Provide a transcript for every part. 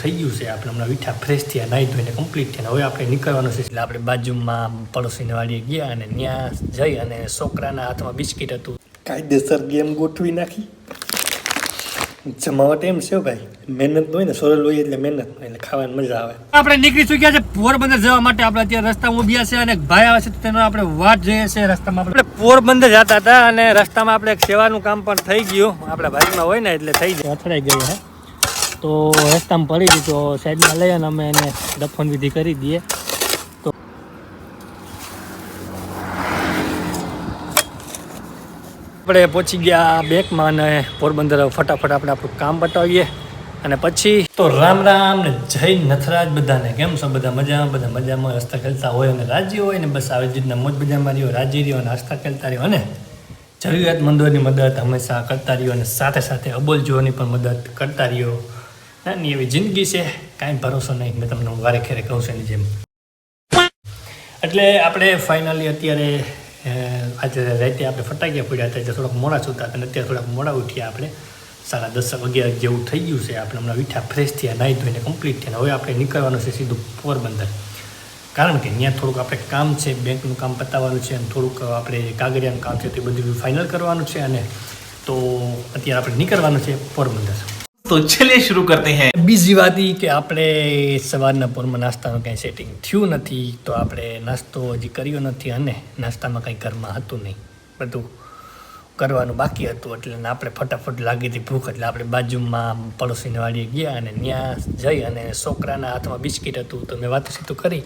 થઈ ગયું છે આપણે હમણાં વીઠા ફ્રેશ થયા નાહી ધોઈને કમ્પ્લીટ થયા હવે આપણે નીકળવાનું છે એટલે આપણે બાજુમાં પડોશીને વાડીએ ગયા અને ત્યાં જઈ અને છોકરાના હાથમાં બિસ્કિટ હતું કાયદેસર ગેમ ગોઠવી નાખી જમાવટ એમ છે ભાઈ મહેનત હોય ને સરળ હોય એટલે મહેનત એટલે ખાવાની મજા આવે આપણે નીકળી ચૂક્યા છે પોરબંદર જવા માટે આપણે અત્યારે રસ્તામાં ઊભ્યા છે અને ભાઈ આવે છે તો તેનો આપણે વાટ જોઈએ છે રસ્તામાં આપણે પોરબંદર જતા હતા અને રસ્તામાં આપણે એક સેવાનું કામ પણ થઈ ગયું આપણા ભાઈમાં હોય ને એટલે થઈ જાય અથડાઈ ગયું હે તો રસ્તામાં પડી ગયું તો સાઈડમાં લઈ અને અમે એને દફન વિધિ કરી દઈએ તો આપણે પહોંચી ગયા બેંકમાં અને પોરબંદર ફટાફટ આપણે આપણું કામ બતાવીએ અને પછી તો રામ રામ ને જય નથરાજ બધાને કેમ છો બધા મજામાં હસતા ખેલતા હોય અને રાજી હોય ને બસ આવી રીતના મોજ મજામાં રહ્યો રાજી રહ્યો અને હસતા ખેલતા રહ્યો અને જરૂરિયાતમંદોની મદદ હંમેશા કરતા રહ્યો અને સાથે સાથે અબોલજોની પણ મદદ કરતા રહ્યો નાની એવી જિંદગી છે કાંઈ ભરોસો નહીં મેં તમને વારે ખેરે કહું છું એની જેમ એટલે આપણે ફાઇનલી અત્યારે આજે રાતે આપણે ફટાક્યા પડ્યા હતા એટલે થોડાક મોડા સુતા હતા અને અત્યારે થોડાક મોડા ઉઠ્યા આપણે 10:30-11 જેવું થઈ ગયું છે આપણે હમણાં વીઠા ફ્રેશ થયા નાહી ધોઈને કમ્પ્લીટ થયા હવે આપણે નીકળવાનું છે સીધું પોરબંદર કારણ કે ત્યાં થોડુંક આપણે કામ છે બેંકનું કામ પતાવવાનું છે અને થોડુંક આપણે કાગળિયાનું કામ છે તે બધું ફાઇનલ કરવાનું છે અને તો અત્યારે આપણે નીકળવાનું છે પોરબંદર તો ચલિए शुरू करते हैं બીજી વાત એ કે આપણે સવારના પોરમાં નાસ્તાનું કંઈ સેટિંગ થયું નથી તો આપણે નાસ્તો હજી કર્યો નથી અને નાસ્તામાં કંઈ ઘરમાં હતું નહીં બધું કરવાનું બાકી હતું એટલે આપણે ફટાફટ લાગી હતી ભૂખ એટલે આપણે બાજુમાં પડોશીને વાડીએ ગયા અને ત્યાં જઈ અને છોકરાના હાથમાં બિસ્કિટ હતું તો મેં વાતું સીતું કરી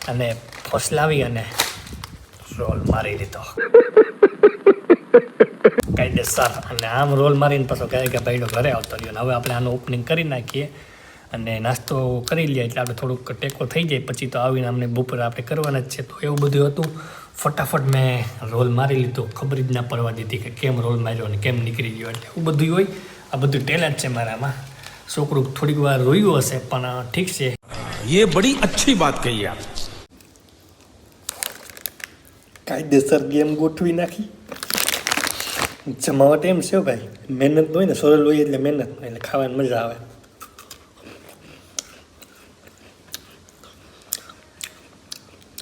અને ફસલાવી અને રોલ મારી લીધો કાયદેસર અને આમ રોલ મારીને પાછો કહે કે ભાઈનો ઘરે આવતો રહ્યો ને હવે આપણે આનું ઓપનિંગ કરી નાખીએ અને નાસ્તો કરી લઈએ એટલે આપણે થોડુંક ટેકો થઈ જાય પછી તો આવીને અમને બપોરે આપણે કરવાના જ છે તો એવું બધું હતું ફટાફટ મેં રોલ મારી લીધો ખબર જ ના પડવા દીધી કે કેમ રોલ માર્યો અને કેમ નીકળી ગયો એટલે એવું બધું હોય આ બધું ટેલેન્ટ છે મારામાં છોકરું થોડીક વાર રોયું હશે પણ ઠીક છે ये बड़ी अच्छी बात कही आप કાયદેસર ગેમ ગોઠવી નાખી જમાવટ એમ છે ભાઈ મહેનત હોય ને સરળ હોય એટલે મહેનત એટલે ખાવાની મજા આવે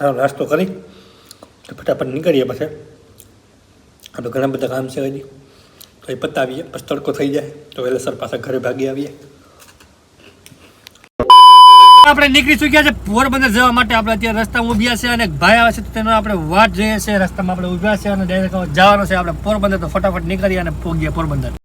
હા નાસ્તો કરી તો ફટાફટ નીકળીએ પછી આપણે ઘણા બધા કામ છે હજી તો એ પતાવીએ પછી તડકો થઈ જાય તો વહેલાસર પાછા ઘરે ભાગી આવીએ આપણે નીકળી ચૂક્યા છે પોરબંદર જવા માટે આપણે અત્યારે રસ્તામાં ઊભ્યા છે અને ભાઈ આવે છે તો તેનો આપણે વાટ જોઈએ છે રસ્તામાં આપણે ઊભ્યા છે અને ડાયરેક્ટ જવાનું છે આપણે પોરબંદર તો ફટાફટ નીકળીએ અને પહોંચીએ પોરબંદર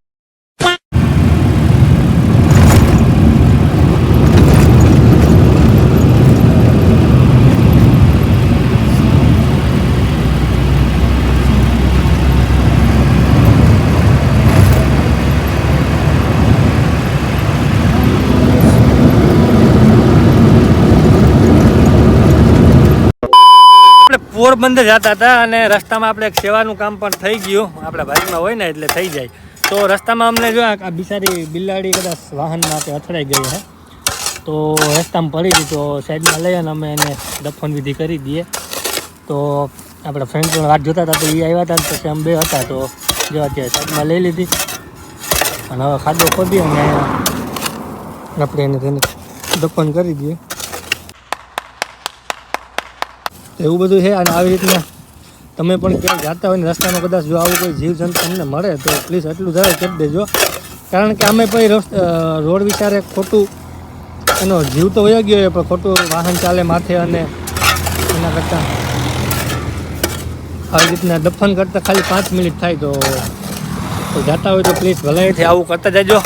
પોરબંદર જતા હતા અને રસ્તામાં આપણે એક સેવાનું કામ પણ થઈ ગયું આપણા ભાઈમાં હોય ને એટલે થઈ જાય તો રસ્તામાં અમને જો આ બિચારી બિલાડી કદાચ વાહનમાં આપણે અથડાઈ ગઈ હે તો રસ્તામાં પડી ગઈ તો સાઈડમાં લઈ અને અમે એને દફન વિધિ કરી દઈએ તો આપણા ફ્રેન્ડ પણ વાત જોતા હતા તો એ આવ્યા હતા પછી અમે બે હતા તો જો અત્યારે સાઈડમાં લઈ લીધી અને હવે ખાડો ખોદી અને આપણે એને તેને દફન કરી દઈએ એવું બધું છે અને આવી રીતના તમે પણ ક્યાંય જાતા હોય ને રસ્તામાં કદાચ જો આવું કોઈ જીવજંતુ તમને મળે તો પ્લીઝ એટલું જરાય કરી દેજો કારણ કે અમે પછી રોડ વિચારે ખોટું એનો જીવ તો વયો ગયો હોય પણ ખોટું વાહન ચાલે માથે અને એના કરતાં આવી રીતના દફન કરતાં ખાલી 5 મિનિટ થાય તો જાતા હોય તો પ્લીઝ ભલાઈથી આવું કરતા જજો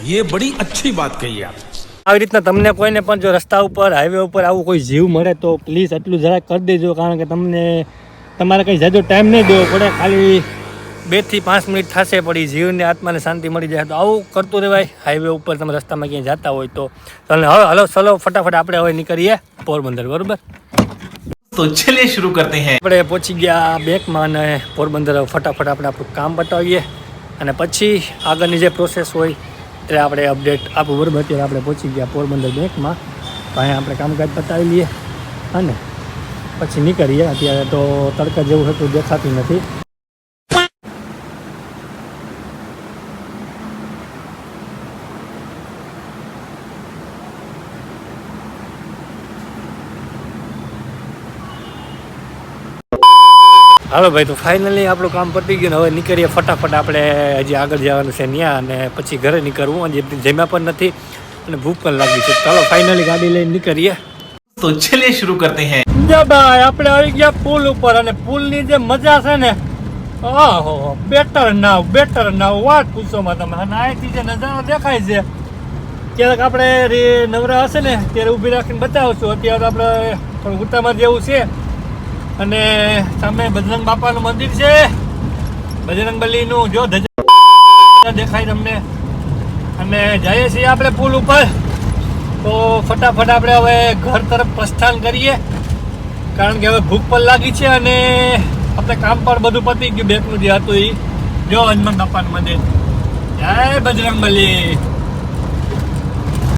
ये बड़ी अच्छी बात कही आप આવી રીતના તમને કોઈને પણ જો રસ્તા ઉપર હાઈવે ઉપર આવું કોઈ જીવ મળે તો પ્લીઝ એટલું જરાક કરી દેજો કારણ કે તમને તમારે કંઈ જાજો ટાઈમ નહીં દેવો પડે, ખાલી 2 થી 5 મિનિટ થશે પડી, જીવને આત્માને શાંતિ મળી જાય. તો આવું કરતું રહેવાય. હાઈવે ઉપર તમે રસ્તામાં ક્યાંય જતા હોય તો હવે ચલો ફટાફટ આપણે હવે નીકળીએ પોરબંદર, બરોબર? तो चलिए शुरू करते हैं. આપણે પહોંચી ગયા બેંકમાં અને પોરબંદર ફટાફટ આપણે આપણું કામ બતાવીએ અને પછી આગળની જે પ્રોસેસ હોય એટલે આપણે અપડેટ આપું, બરાબર? અત્યારે આપણે પહોંચી ગયા પોરબંદર બેંકમાં, તો અહીંયા આપણે કામકાજ બતાવી લઈએ અને પછી નીકળીએ. અત્યારે તો તડકા જેવું હતું દેખાતું નથી. હાલો ભાઈ, તો ફાઇનલી આપણું કામ પતી ગયું ને હવે નીકળીએ ફટાફટ. આપણે હજી આગળ જવાનું છે ત્યાં અને પછી ઘરે નીકળવું. હજી જમ્યા પણ નથી અને ભૂખ પણ લાગી છે. ચાલો ફાઇનલી ગાડી લઈને નીકળીએ. तो चलिए शुरू करते हैं. ભાઈ આપણે આવી ગયા પુલ ઉપર અને પુલની જે મજા છે ને, ઓહો, બેટર નાવ વાત પૂછોમાં તમે. અને અહીંથી જે નજારો દેખાય છે ક્યારેક આપણે નવરા હશે ને ત્યારે ઊભી રાખીને બતાવશું. અત્યારે આપણે થોડું ઉતામાં જેવું છે અને સામે બજરંગ બાપાનું મંદિર છે, બજરંગ બલીનું જો ધજા દેખાય તમને. અને જઈએ છીએ આપણે પુલ ઉપર. તો ફટાફટ આપણે હવે ઘર તરફ પ્રસ્થાન કરીએ, કારણ કે હવે ભૂખ પણ લાગી છે અને આપણે કામ પણ બધું પતી ગયું બેંકનું જે હતું એ. જો હનુમાન બાપાનું મંદિર, જય બજરંગ બલી.